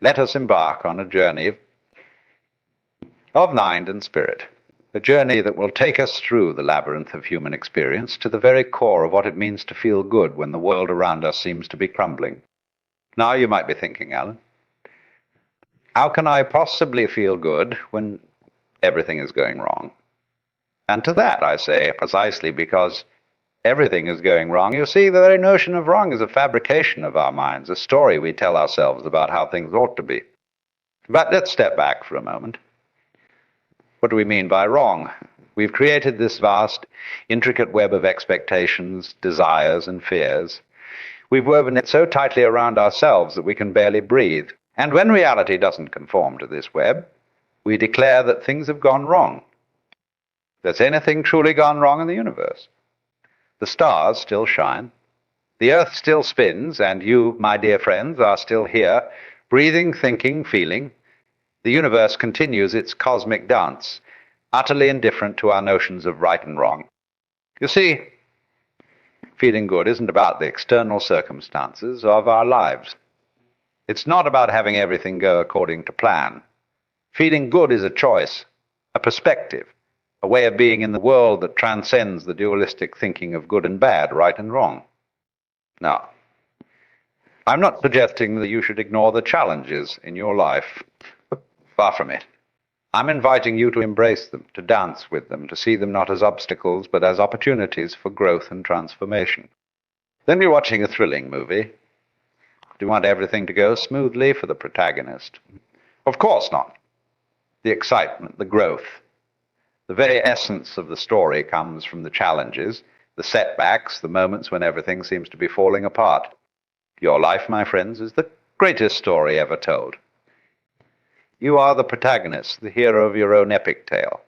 let us embark on a journey of mind and spirit, a journey that will take us through the labyrinth of human experience to the very core of what it means to feel good when the world around us seems to be crumbling. Now you might be thinking, Alan, how can I possibly feel good when everything is going wrong? And to that I say, precisely because everything is going wrong. You see, the very notion of wrong is a fabrication of our minds, a story we tell ourselves about how things ought to be. But let's step back for a moment. What do we mean by wrong? We've created this vast, intricate web of expectations, desires, and fears. We've woven it so tightly around ourselves that we can barely breathe. And when reality doesn't conform to this web, we declare that things have gone wrong. Has anything truly gone wrong in the universe? The stars still shine, the earth still spins, and you, my dear friends, are still here, breathing, thinking, feeling. The universe continues its cosmic dance, utterly indifferent to our notions of right and wrong. You see, feeling good isn't about the external circumstances of our lives. It's not about having everything go according to plan. Feeling good is a choice, a perspective, a way of being in the world that transcends the dualistic thinking of good and bad, right and wrong. Now, I'm not suggesting that you should ignore the challenges in your life. Far from it. I'm inviting you to embrace them, to dance with them, to see them not as obstacles, but as opportunities for growth and transformation. Then you're watching a thrilling movie. Do you want everything to go smoothly for the protagonist? Of course not. The excitement, the growth, the very essence of the story comes from the challenges, the setbacks, the moments when everything seems to be falling apart. Your life, my friends, is the greatest story ever told. You are the protagonist, the hero of your own epic tale.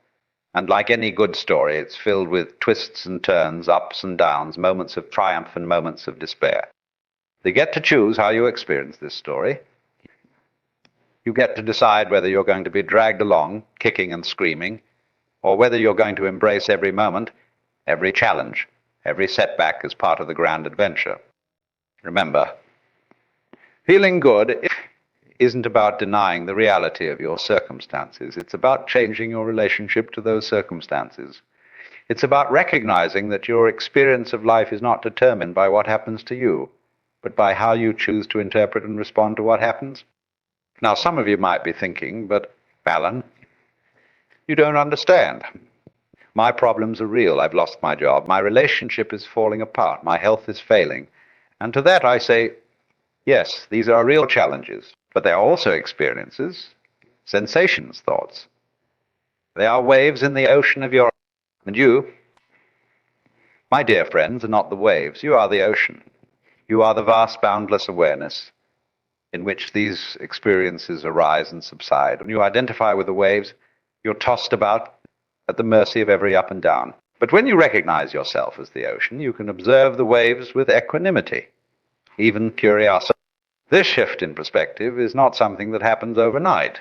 And like any good story, it's filled with twists and turns, ups and downs, moments of triumph and moments of despair. You get to choose how you experience this story. You get to decide whether you're going to be dragged along, kicking and screaming, or whether you're going to embrace every moment, every challenge, every setback as part of the grand adventure. Remember, feeling good isn't about denying the reality of your circumstances. It's about changing your relationship to those circumstances. It's about recognizing that your experience of life is not determined by what happens to you, but by how you choose to interpret and respond to what happens. Now, some of you might be thinking, but Alan, you don't understand. My problems are real. I've lost my job. My relationship is falling apart. My health is failing. And to that I say, yes, these are real challenges, but they are also experiences, sensations, thoughts. They are waves in the ocean of your life. And you, my dear friends, are not the waves. You are the ocean. You are the vast, boundless awareness in which these experiences arise and subside. When you identify with the waves, you're tossed about at the mercy of every up and down. But when you recognize yourself as the ocean, you can observe the waves with equanimity, even curiosity. This shift in perspective is not something that happens overnight.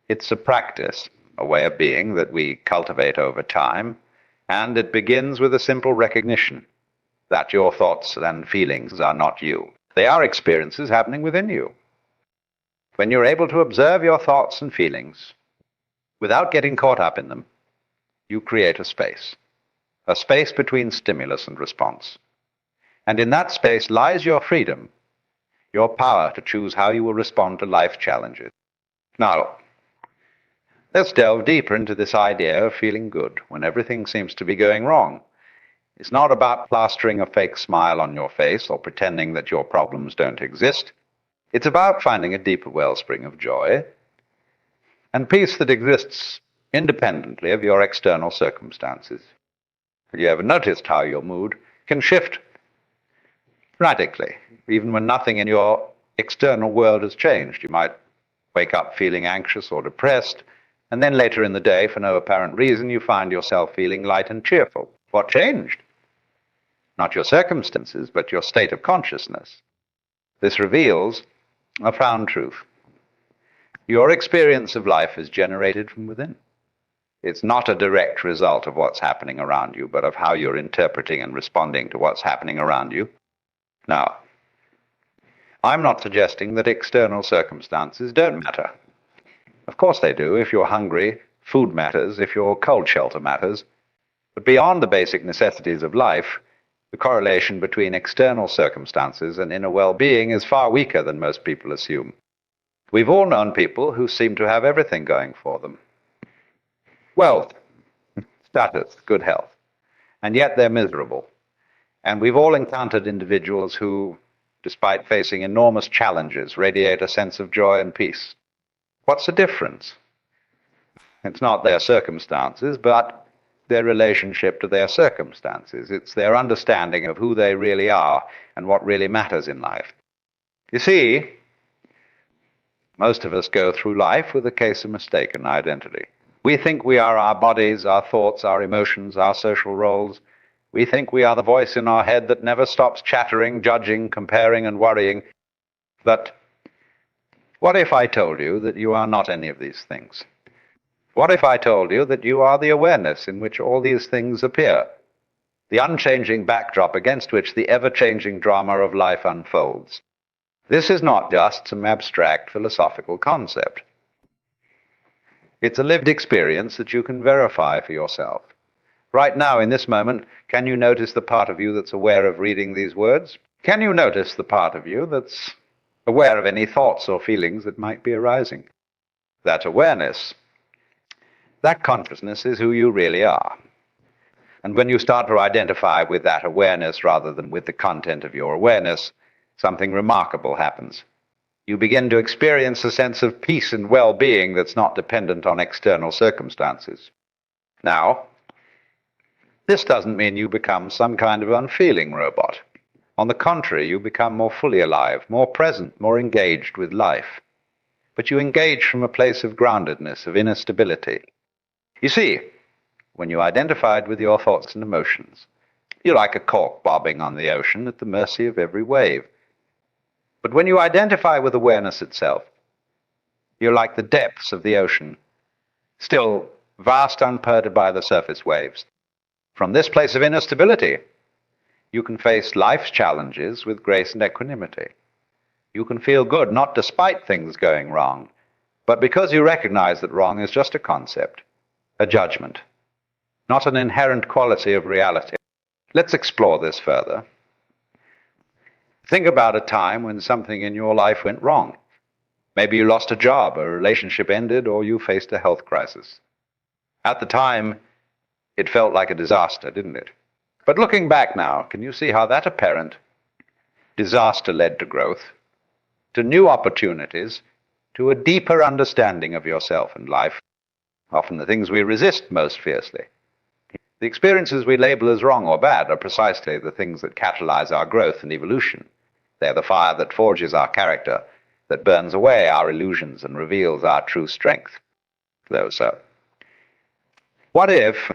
It's a practice, a way of being that we cultivate over time, and it begins with a simple recognition that your thoughts and feelings are not you. They are experiences happening within you. When you're able to observe your thoughts and feelings without getting caught up in them, you create a space between stimulus and response. And in that space lies your freedom, your power to choose how you will respond to life challenges. Now, let's delve deeper into this idea of feeling good when everything seems to be going wrong. It's not about plastering a fake smile on your face or pretending that your problems don't exist. It's about finding a deeper wellspring of joy and peace that exists independently of your external circumstances. Have you ever noticed how your mood can shift radically, even when nothing in your external world has changed? You might wake up feeling anxious or depressed, and then later in the day, for no apparent reason, you find yourself feeling light and cheerful. What changed? Not your circumstances, but your state of consciousness. This reveals a profound truth. Your experience of life is generated from within. It's not a direct result of what's happening around you, but of how you're interpreting and responding to what's happening around you. Now, I'm not suggesting that external circumstances don't matter. Of course they do. If you're hungry, food matters. If your cold shelter matters. But beyond the basic necessities of life, the correlation between external circumstances and inner well-being is far weaker than most people assume. We've all known people who seem to have everything going for them. Wealth, status, good health. And yet they're miserable. And we've all encountered individuals who, despite facing enormous challenges, radiate a sense of joy and peace. What's the difference? It's not their circumstances, but their relationship to their circumstances. It's their understanding of who they really are and what really matters in life. You see, most of us go through life with a case of mistaken identity. We think we are our bodies, our thoughts, our emotions, our social roles. We think we are the voice in our head that never stops chattering, judging, comparing, and worrying. But what if I told you that you are not any of these things? What if I told you that you are the awareness in which all these things appear, the unchanging backdrop against which the ever-changing drama of life unfolds? This is not just some abstract philosophical concept. It's a lived experience that you can verify for yourself. Right now, in this moment, can you notice the part of you that's aware of reading these words? Can you notice the part of you that's aware of any thoughts or feelings that might be arising? That awareness, that consciousness is who you really are. And when you start to identify with that awareness rather than with the content of your awareness, something remarkable happens. You begin to experience a sense of peace and well-being that's not dependent on external circumstances. Now, this doesn't mean you become some kind of unfeeling robot. On the contrary, you become more fully alive, more present, more engaged with life. But you engage from a place of groundedness, of inner stability. You see, when you identified with your thoughts and emotions, you're like a cork bobbing on the ocean at the mercy of every wave. But when you identify with awareness itself, you're like the depths of the ocean, still vast, unperturbed by the surface waves. From this place of inner stability, you can face life's challenges with grace and equanimity. You can feel good, not despite things going wrong, but because you recognize that wrong is just a concept, a judgment, not an inherent quality of reality. Let's explore this further. Think about a time when something in your life went wrong. Maybe you lost a job, a relationship ended, or you faced a health crisis. At the time, it felt like a disaster, didn't it? But looking back now, can you see how that apparent disaster led to growth, to new opportunities, to a deeper understanding of yourself and life, often the things we resist most fiercely? The experiences we label as wrong or bad are precisely the things that catalyze our growth and evolution. They're the fire that forges our character, that burns away our illusions and reveals our true strength. So, what if,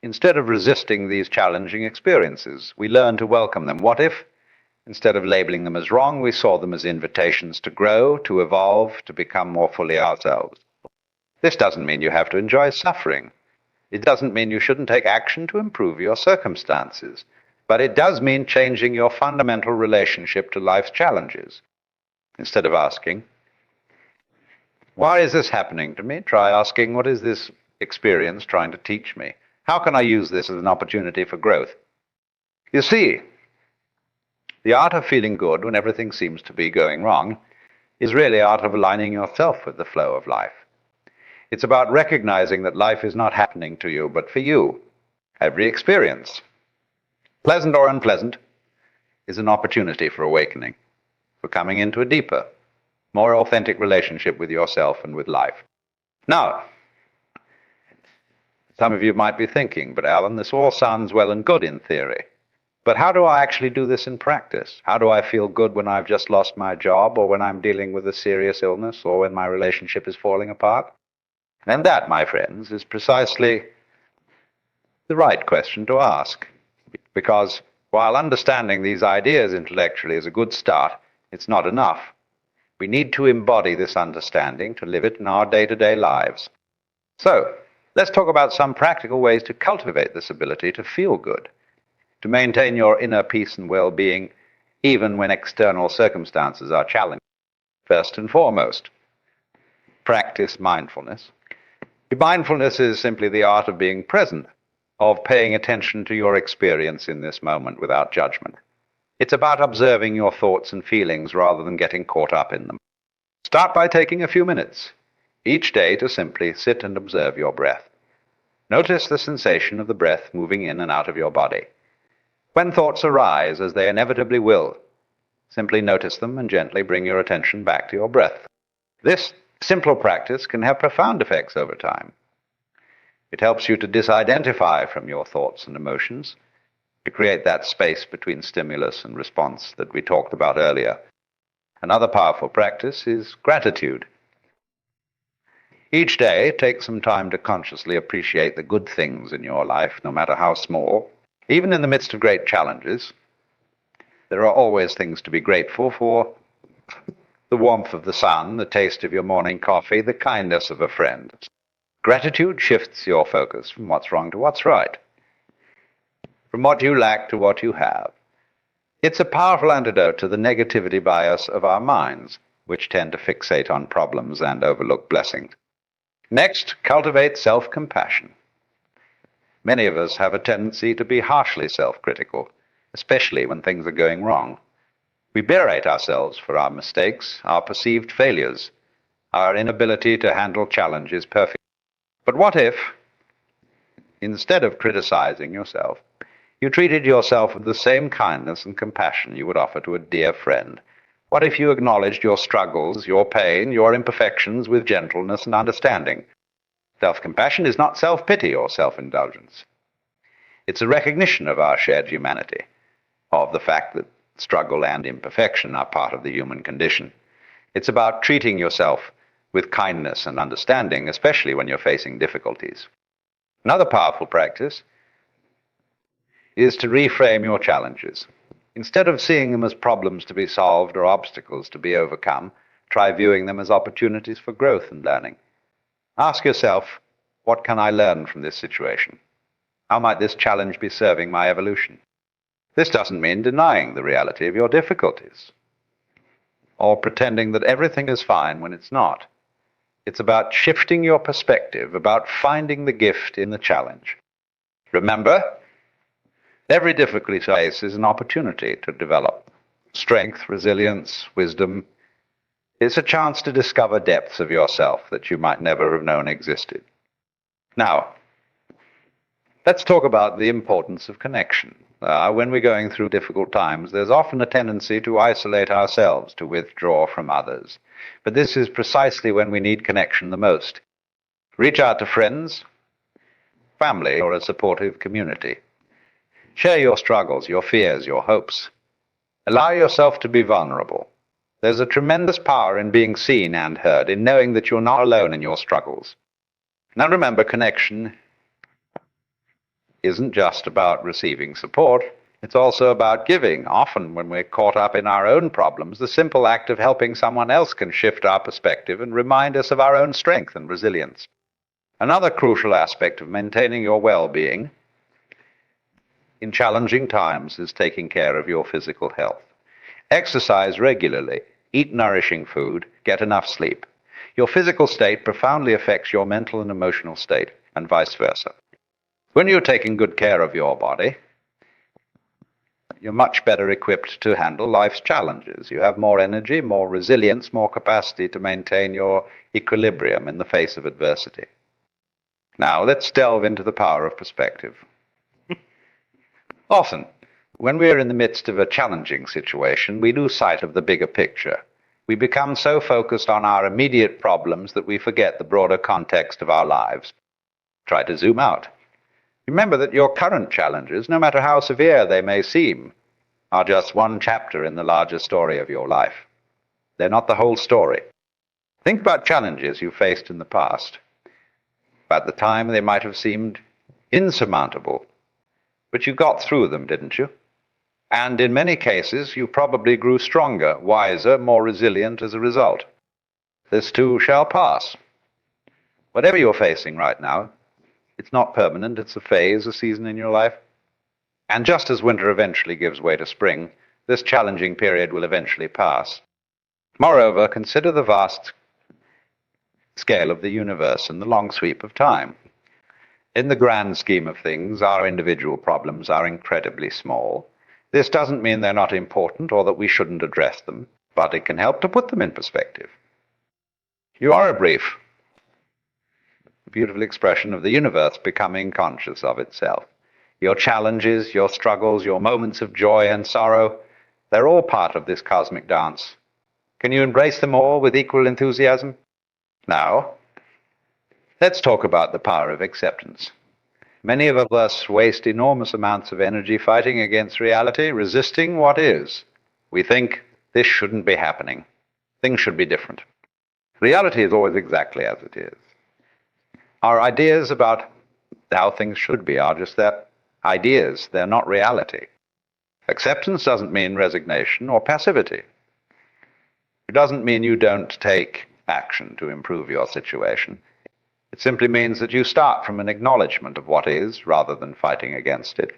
instead of resisting these challenging experiences, we learn to welcome them? What if, instead of labeling them as wrong, we saw them as invitations to grow, to evolve, to become more fully ourselves? This doesn't mean you have to enjoy suffering. It doesn't mean you shouldn't take action to improve your circumstances. But it does mean changing your fundamental relationship to life's challenges. Instead of asking, why is this happening to me? Try asking, what is this experience trying to teach me? How can I use this as an opportunity for growth? You see, the art of feeling good when everything seems to be going wrong is really art of aligning yourself with the flow of life. It's about recognizing that life is not happening to you, but for you. Every experience, pleasant or unpleasant, is an opportunity for awakening, for coming into a deeper, more authentic relationship with yourself and with life. Now, some of you might be thinking, but Alan, this all sounds well and good in theory. But how do I actually do this in practice? How do I feel good when I've just lost my job, or when I'm dealing with a serious illness, or when my relationship is falling apart? And that, my friends, is precisely the right question to ask. Because while understanding these ideas intellectually is a good start, it's not enough. We need to embody this understanding to live it in our day-to-day lives. So, let's talk about some practical ways to cultivate this ability to feel good, to maintain your inner peace and well-being, even when external circumstances are challenging. First and foremost, practice mindfulness. Mindfulness is simply the art of being present, of paying attention to your experience in this moment without judgment. It's about observing your thoughts and feelings rather than getting caught up in them. Start by taking a few minutes each day to simply sit and observe your breath. Notice the sensation of the breath moving in and out of your body. When thoughts arise, as they inevitably will, simply notice them and gently bring your attention back to your breath. This simple practice can have profound effects over time. It helps you to disidentify from your thoughts and emotions, to create that space between stimulus and response that we talked about earlier. Another powerful practice is gratitude. Each day, take some time to consciously appreciate the good things in your life, no matter how small. Even in the midst of great challenges, there are always things to be grateful for. The warmth of the sun, the taste of your morning coffee, the kindness of a friend. Gratitude shifts your focus from what's wrong to what's right, from what you lack to what you have. It's a powerful antidote to the negativity bias of our minds, which tend to fixate on problems and overlook blessings. Next, cultivate self-compassion. Many of us have a tendency to be harshly self-critical, especially when things are going wrong. We berate ourselves for our mistakes, our perceived failures, our inability to handle challenges perfectly. But what if, instead of criticizing yourself, you treated yourself with the same kindness and compassion you would offer to a dear friend? What if you acknowledged your struggles, your pain, your imperfections with gentleness and understanding? Self-compassion is not self-pity or self-indulgence. It's a recognition of our shared humanity, of the fact that struggle and imperfection are part of the human condition. It's about treating yourself with kindness and understanding, especially when you're facing difficulties. Another powerful practice is to reframe your challenges. Instead of seeing them as problems to be solved or obstacles to be overcome, try viewing them as opportunities for growth and learning. Ask yourself, what can I learn from this situation? How might this challenge be serving my evolution? This doesn't mean denying the reality of your difficulties or pretending that everything is fine when it's not. It's about shifting your perspective, about finding the gift in the challenge. Remember, every difficulty you face is an opportunity to develop strength, resilience, wisdom. It's a chance to discover depths of yourself that you might never have known existed. Now, let's talk about the importance of connection. When we're going through difficult times, there's often a tendency to isolate ourselves, to withdraw from others. But this is precisely when we need connection the most. Reach out to friends, family, or a supportive community. Share your struggles, your fears, your hopes. Allow yourself to be vulnerable. There's a tremendous power in being seen and heard, in knowing that you're not alone in your struggles. Now remember, connection isn't just about receiving support. It's also about giving. Often, when we're caught up in our own problems, the simple act of helping someone else can shift our perspective and remind us of our own strength and resilience. Another crucial aspect of maintaining your well-being in challenging times is taking care of your physical health. Exercise regularly, eat nourishing food, get enough sleep. Your physical state profoundly affects your mental and emotional state, and vice versa. When you're taking good care of your body, you're much better equipped to handle life's challenges. You have more energy, more resilience, more capacity to maintain your equilibrium in the face of adversity. Now, let's delve into the power of perspective. Often, when we are in the midst of a challenging situation, we lose sight of the bigger picture. We become so focused on our immediate problems that we forget the broader context of our lives. Try to zoom out. Remember that your current challenges, no matter how severe they may seem, are just one chapter in the larger story of your life. They're not the whole story. Think about challenges you faced in the past. At the time, they might have seemed insurmountable, but you got through them, didn't you? And in many cases, you probably grew stronger, wiser, more resilient as a result. This too shall pass. Whatever you're facing right now, it's not permanent. It's a phase, a season in your life. And just as winter eventually gives way to spring, This challenging period will eventually pass. Moreover, consider the vast scale of the universe and the long sweep of time. In the grand scheme of things, our individual problems are incredibly small. This doesn't mean they're not important or that we shouldn't address them, but it can help to put them in perspective. You are a brief, beautiful expression of the universe becoming conscious of itself. Your challenges, your struggles, your moments of joy and sorrow, they're all part of this cosmic dance. Can you embrace them all with equal enthusiasm? Now, let's talk about the power of acceptance. Many of us waste enormous amounts of energy fighting against reality, resisting what is. We think this shouldn't be happening. Things should be different. Reality is always exactly as it is. Our ideas about how things should be are just that, ideas. They're not reality. Acceptance doesn't mean resignation or passivity. It doesn't mean you don't take action to improve your situation. It simply means that you start from an acknowledgement of what is rather than fighting against it.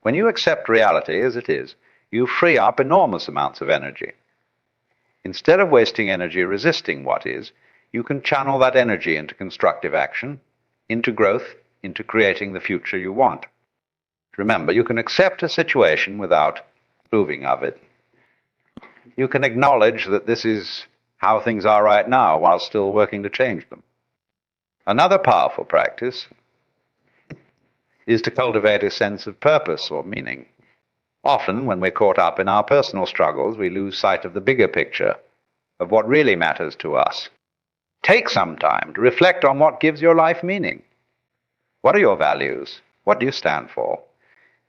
When you accept reality as it is, you free up enormous amounts of energy. Instead of wasting energy resisting what is, you can channel that energy into constructive action, into growth, into creating the future you want. Remember, you can accept a situation without approving of it. You can acknowledge that this is how things are right now while still working to change them. Another powerful practice is to cultivate a sense of purpose or meaning. Often, when we're caught up in our personal struggles, we lose sight of the bigger picture, of what really matters to us. Take some time to reflect on what gives your life meaning. What are your values? What do you stand for?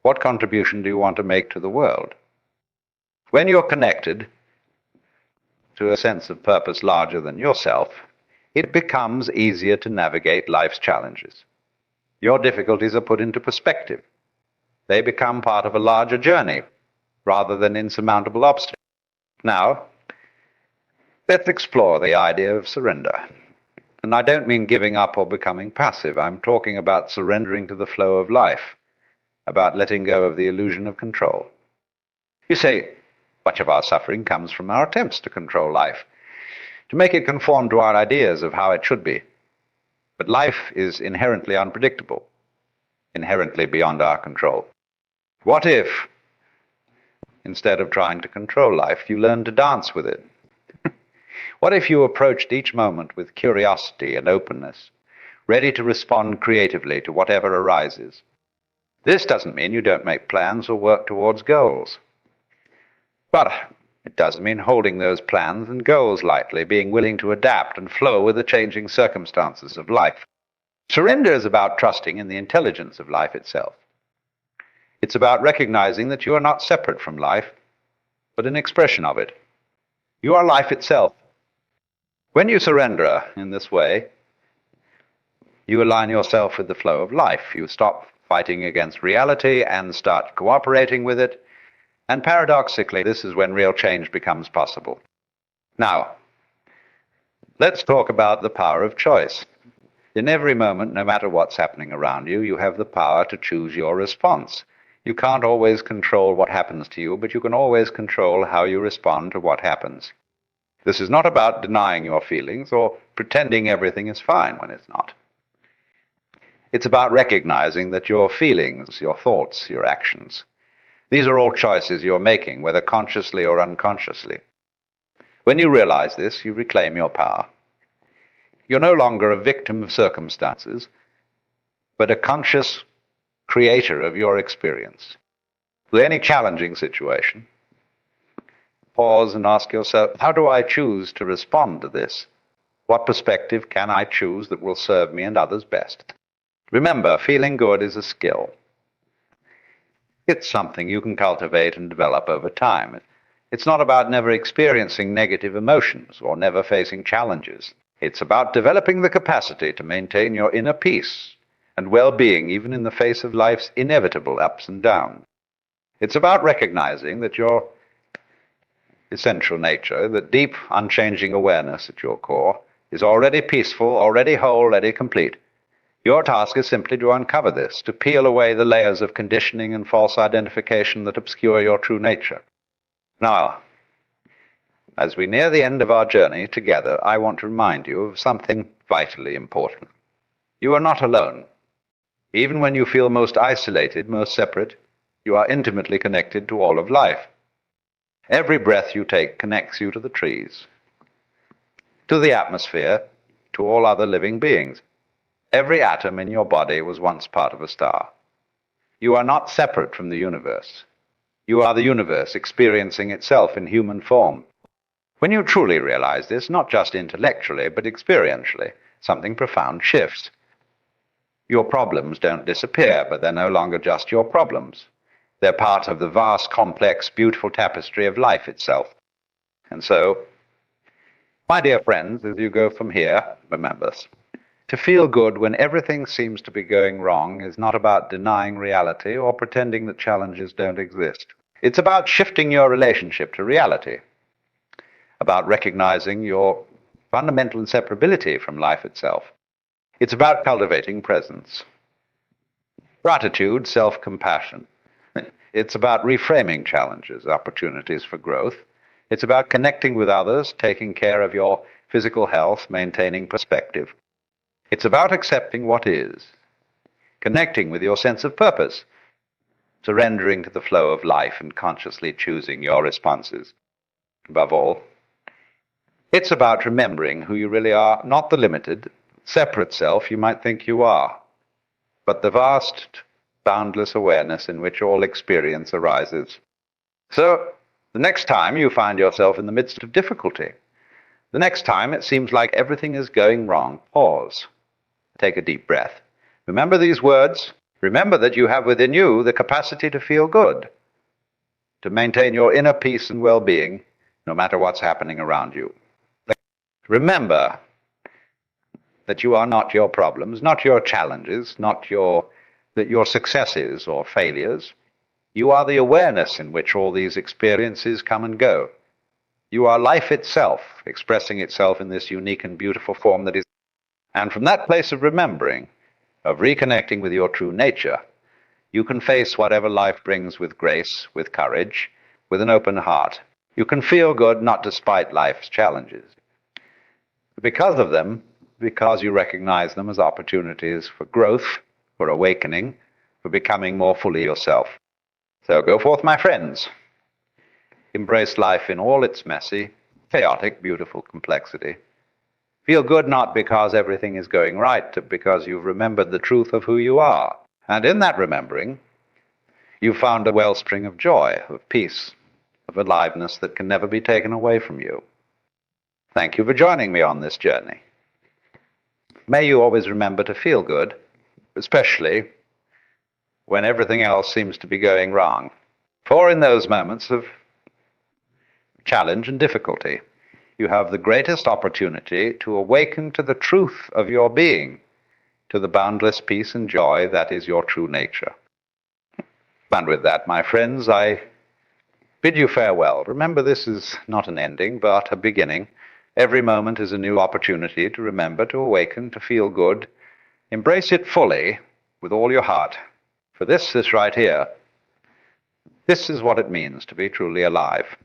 What contribution do you want to make to the world? When you're connected to a sense of purpose larger than yourself, it becomes easier to navigate life's challenges. Your difficulties are put into perspective. They become part of a larger journey rather than insurmountable obstacles. Now, let's explore the idea of surrender. And I don't mean giving up or becoming passive. I'm talking about surrendering to the flow of life, about letting go of the illusion of control. You say, much of our suffering comes from our attempts to control life, to make it conform to our ideas of how it should be. But life is inherently unpredictable, inherently beyond our control. What if, instead of trying to control life, you learn to dance with it? What if you approached each moment with curiosity and openness, ready to respond creatively to whatever arises? This doesn't mean you don't make plans or work towards goals. But it does mean holding those plans and goals lightly, being willing to adapt and flow with the changing circumstances of life. Surrender is about trusting in the intelligence of life itself. It's about recognizing that you are not separate from life, but an expression of it. You are life itself. When you surrender in this way, you align yourself with the flow of life. You stop fighting against reality and start cooperating with it. And paradoxically, this is when real change becomes possible. Now, let's talk about the power of choice. In every moment, no matter what's happening around you, you have the power to choose your response. You can't always control what happens to you, but you can always control how you respond to what happens. This is not about denying your feelings or pretending everything is fine when it's not. It's about recognizing that your feelings, your thoughts, your actions, these are all choices you're making, whether consciously or unconsciously. When you realize this, you reclaim your power. You're no longer a victim of circumstances, but a conscious creator of your experience. With any challenging situation, pause and ask yourself, how do I choose to respond to this? What perspective can I choose that will serve me and others best? Remember, feeling good is a skill. It's something you can cultivate and develop over time. It's not about never experiencing negative emotions or never facing challenges. It's about developing the capacity to maintain your inner peace and well-being even in the face of life's inevitable ups and downs. It's about recognizing that your essential nature, that deep, unchanging awareness at your core, is already peaceful, already whole, already complete. Your task is simply to uncover this, to peel away the layers of conditioning and false identification that obscure your true nature. Now, as we near the end of our journey together, I want to remind you of something vitally important. You are not alone. Even when you feel most isolated, most separate, you are intimately connected to all of life. Every breath you take connects you to the trees, to the atmosphere, to all other living beings. Every atom in your body was once part of a star. You are not separate from the universe. You are the universe experiencing itself in human form. When you truly realize this, not just intellectually, but experientially, something profound shifts. Your problems don't disappear, but they're no longer just your problems. They're part of the vast, complex, beautiful tapestry of life itself. And so, my dear friends, as you go from here, remember this. To feel good when everything seems to be going wrong is not about denying reality or pretending that challenges don't exist. It's about shifting your relationship to reality, about recognizing your fundamental inseparability from life itself. It's about cultivating presence, gratitude, self-compassion. It's about reframing challenges, opportunities for growth. It's about connecting with others, taking care of your physical health, maintaining perspective. It's about accepting what is, connecting with your sense of purpose, surrendering to the flow of life and consciously choosing your responses. Above all, it's about remembering who you really are, not the limited, separate self you might think you are, but the vast, boundless awareness in which all experience arises. So, the next time you find yourself in the midst of difficulty, the next time it seems like everything is going wrong, pause. Take a deep breath. Remember these words. Remember that you have within you the capacity to feel good, to maintain your inner peace and well-being, no matter what's happening around you. Remember that you are not your problems, not your challenges, not your successes or failures. You are the awareness in which all these experiences come and go. You are life itself, expressing itself in this unique and beautiful form that is. And from that place of remembering, of reconnecting with your true nature, you can face whatever life brings with grace, with courage, with an open heart. You can feel good not despite life's challenges. Because of them, because you recognize them as opportunities for growth, for awakening, for becoming more fully yourself. So go forth, my friends. Embrace life in all its messy, chaotic, beautiful complexity. Feel good not because everything is going right, but because you've remembered the truth of who you are. And in that remembering, you've found a wellspring of joy, of peace, of aliveness that can never be taken away from you. Thank you for joining me on this journey. May you always remember to feel good, especially when everything else seems to be going wrong. For in those moments of challenge and difficulty, you have the greatest opportunity to awaken to the truth of your being, to the boundless peace and joy that is your true nature. And with that, my friends, I bid you farewell. Remember, this is not an ending, but a beginning. Every moment is a new opportunity to remember, to awaken, to feel good. Embrace it fully with all your heart. For this right here, this is what it means to be truly alive.